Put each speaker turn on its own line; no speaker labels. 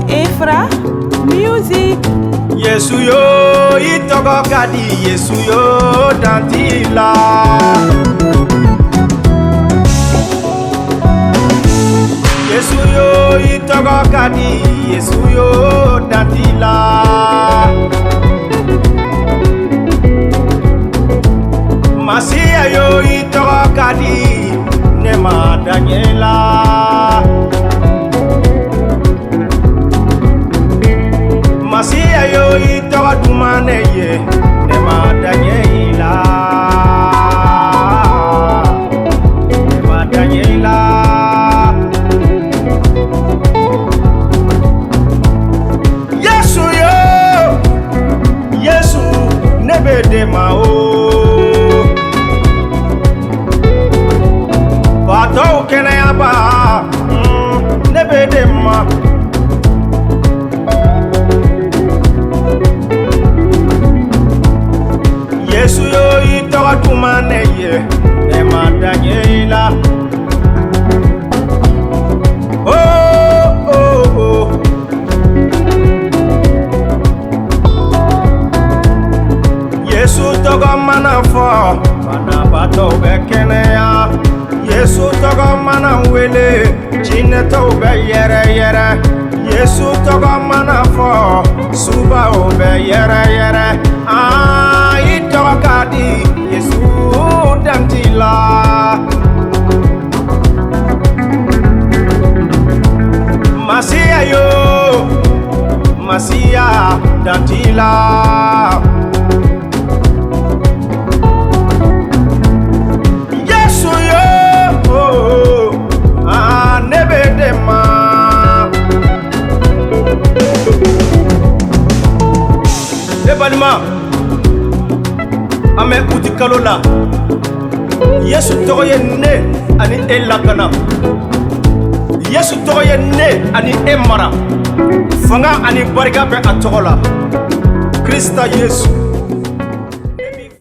Efra Music.
Yesu yo itogo kadi, Yesu yo dantila. Yesu yo itogo kadi, Yesu yo dantila. Masia yo itogo kadi, nema Daniela. Masia yo itogo dumane ye, nema Daniela. Nema Daniela. Yesu yo, Yesu nebede mao. Bato kènè aba, nebede ma. Yesu yo itogo dumane ye, nema Daniela. Oh, oh, oh. Yesu togo mana fo, mana bato be kènè ya. Yesu togo mana wele, chine to be yere yere. Yesu togo mana fo, suba o be yere yere. Ah, itogo kadi, Yesu dantila. Masia yo, Masia dantila. Balma ame uti kalola Yesu togo ye ne ani elakana. Yesu togo ye ne ani emara. Fanga ani barika be atogola Krista Yesu.